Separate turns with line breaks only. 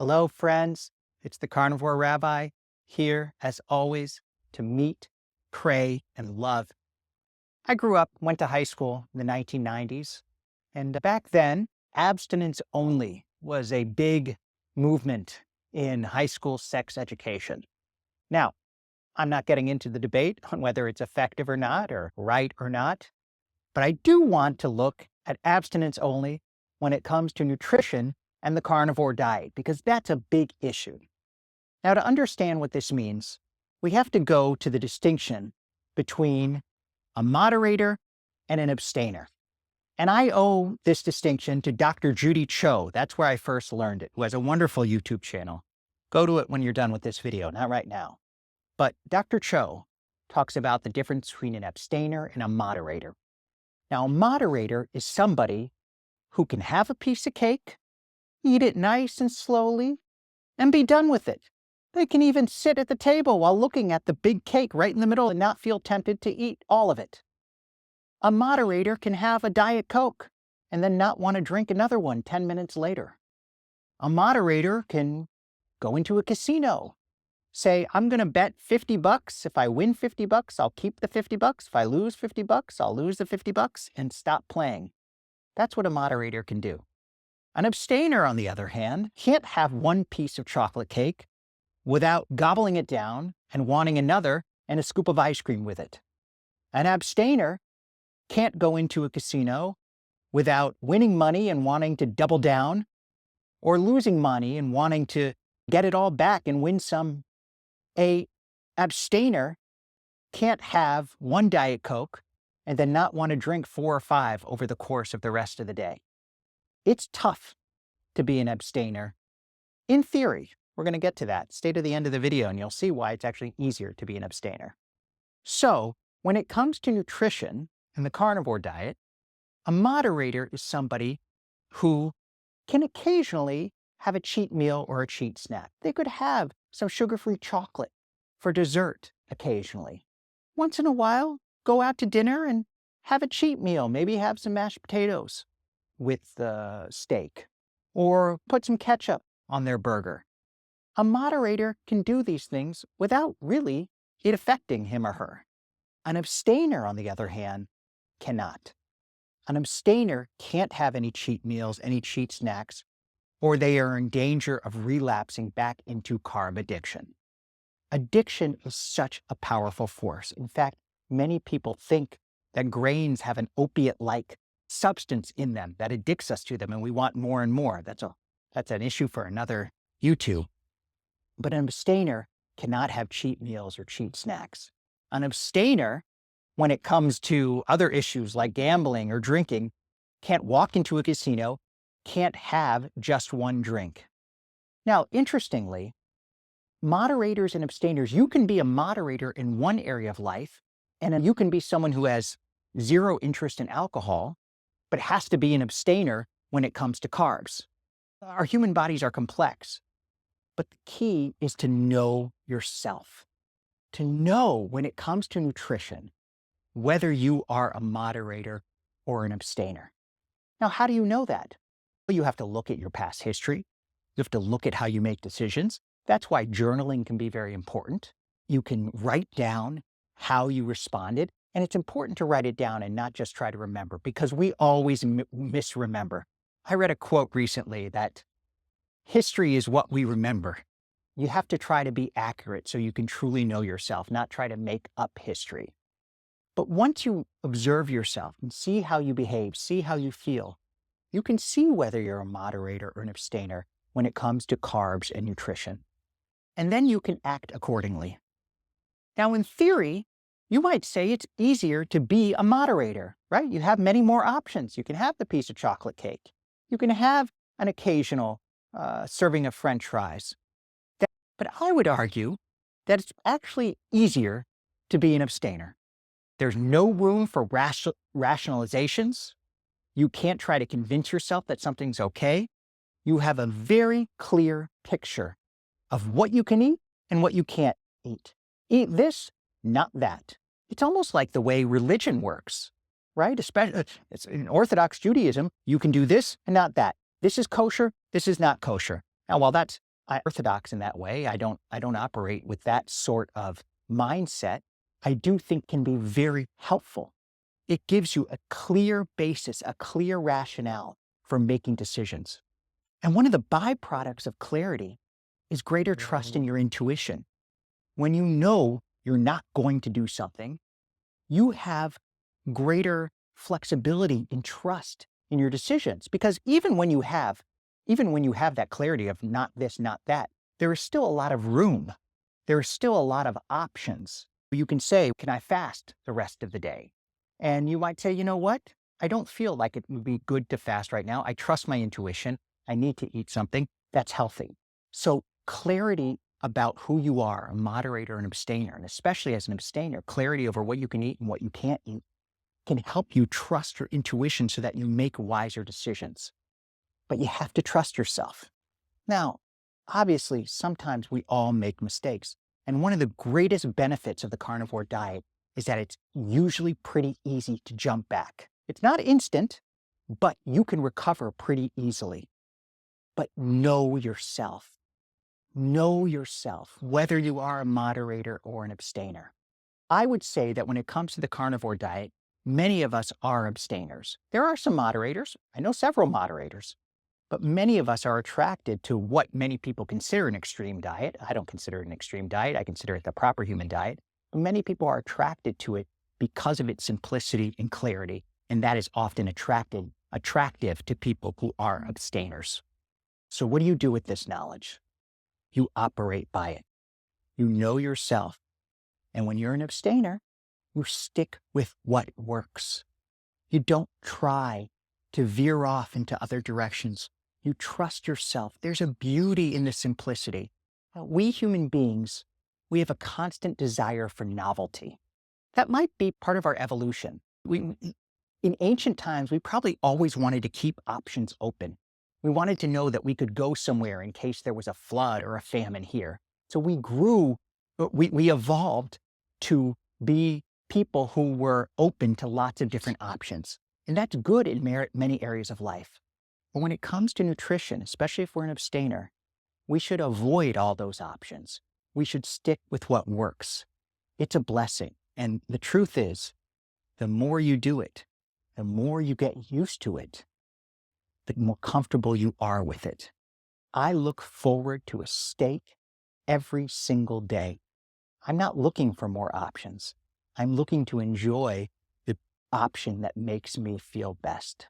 Hello, friends. It's the Carnivore Rabbi here, as always, to meet, pray, and love. I grew up, went to high school in the 1990s, and back then, abstinence only was a big movement in high school sex education. Now, I'm not getting into the debate on whether it's effective or not, or right or not, but I do want to look at abstinence only when it comes to nutrition and the carnivore diet, because that's a big issue. Now, to understand what this means, we have to go to the distinction between a moderator and an abstainer. And I owe this distinction to Dr. Judy Cho. That's where I first learned it, who has a wonderful YouTube channel. Go to it when you're done with this video, not right now. But Dr. Cho talks about the difference between an abstainer and a moderator. Now, a moderator is somebody who can have a piece of cake, eat it nice and slowly, and be done with it. They can even sit at the table while looking at the big cake right in the middle and not feel tempted to eat all of it. A moderator can have a Diet Coke and then not want to drink another one 10 minutes later. A moderator can go into a casino, say, I'm going to bet $50. If I win $50, I'll keep the $50. If I lose $50, I'll lose the $50 and stop playing. That's what a moderator can do. An abstainer, on the other hand, can't have one piece of chocolate cake without gobbling it down and wanting another and a scoop of ice cream with it. An abstainer can't go into a casino without winning money and wanting to double down, or losing money and wanting to get it all back and win some. An abstainer can't have one Diet Coke and then not want to drink 4 or 5 over the course of the rest of the day. It's tough to be an abstainer. In theory, we're going to get to that. Stay to the end of the video and you'll see why it's actually easier to be an abstainer. So, when it comes to nutrition and the carnivore diet, a moderator is somebody who can occasionally have a cheat meal or a cheat snack. They could have some sugar-free chocolate for dessert occasionally. Once in a while, go out to dinner and have a cheat meal. Maybe have some mashed potatoes with the steak, or put some ketchup on their burger. A moderator can do these things without really it affecting him or her. An abstainer, on the other hand, cannot. An abstainer can't have any cheat meals, any cheat snacks, or they are in danger of relapsing back into carb addiction. Addiction is such a powerful force. In fact, many people think that grains have an opiate-like substance in them that addicts us to them, and we want more and more. That's an issue for another YouTube. But an abstainer cannot have cheat meals or cheat snacks. An abstainer, when it comes to other issues like gambling or drinking, can't walk into a casino, can't have just one drink. Now, interestingly, moderators and abstainers, you can be a moderator in one area of life, and you can be someone who has zero interest in alcohol, but has to be an abstainer when it comes to carbs. Our human bodies are complex, but the key is to know yourself, to know when it comes to nutrition, whether you are a moderator or an abstainer. Now, how do you know that? Well, you have to look at your past history. You have to look at how you make decisions. That's why journaling can be very important. You can write down how you responded, and it's important to write it down and not just try to remember, because we always misremember. I read a quote recently that history is what we remember. You have to try to be accurate so you can truly know yourself, not try to make up history. But once you observe yourself and see how you behave, see how you feel, you can see whether you're a moderator or an abstainer when it comes to carbs and nutrition. And then you can act accordingly. Now, in theory, you might say it's easier to be a moderator, right? You have many more options. You can have the piece of chocolate cake. You can have an occasional serving of French fries. But I would argue that it's actually easier to be an abstainer. There's no room for rationalizations. You can't try to convince yourself that something's okay. You have a very clear picture of what you can eat and what you can't eat. Eat this, not that. It's almost like the way religion works, right? Especially in Orthodox Judaism, you can do this and not that. This is kosher, this is not kosher. Now, while that's I'm orthodox in that way. I don't operate with that sort of mindset. I do think can be very helpful. It gives you a clear basis, a clear rationale for making decisions. And one of the byproducts of clarity is greater trust in your intuition. When you know you're not going to do something, you have greater flexibility and trust in your decisions. Because even when you have that clarity of not this, not that, there is still a lot of room. There is still a lot of options. You can say, can I fast the rest of the day? And you might say, you know what? I don't feel like it would be good to fast right now. I trust my intuition. I need to eat something that's healthy. So clarity about who you are, a moderator and abstainer, and especially as an abstainer, clarity over what you can eat and what you can't eat can help you trust your intuition so that you make wiser decisions. But you have to trust yourself. Now, obviously, sometimes we all make mistakes. And one of the greatest benefits of the carnivore diet is that it's usually pretty easy to jump back. It's not instant, but you can recover pretty easily. But know yourself. Know yourself, whether you are a moderator or an abstainer. I would say that when it comes to the carnivore diet, many of us are abstainers. There are some moderators. I know several moderators. But many of us are attracted to what many people consider an extreme diet. I don't consider it an extreme diet. I consider it the proper human diet. But many people are attracted to it because of its simplicity and clarity. And that is often attractive to people who are abstainers. So what do you do with this knowledge? You operate by it. You know yourself. And when you're an abstainer, you stick with what works. You don't try to veer off into other directions. You trust yourself. There's a beauty in the simplicity. We human beings, we have a constant desire for novelty. That might be part of our evolution. In ancient times, we probably always wanted to keep options open. We wanted to know that we could go somewhere in case there was a flood or a famine here. So we evolved to be people who were open to lots of different options. And that's good in many areas of life. But when it comes to nutrition, especially if we're an abstainer, we should avoid all those options. We should stick with what works. It's a blessing. And the truth is, the more you do it, the more you get used to it, the more comfortable you are with it. I look forward to a steak every single day. I'm not looking for more options. I'm looking to enjoy the option that makes me feel best.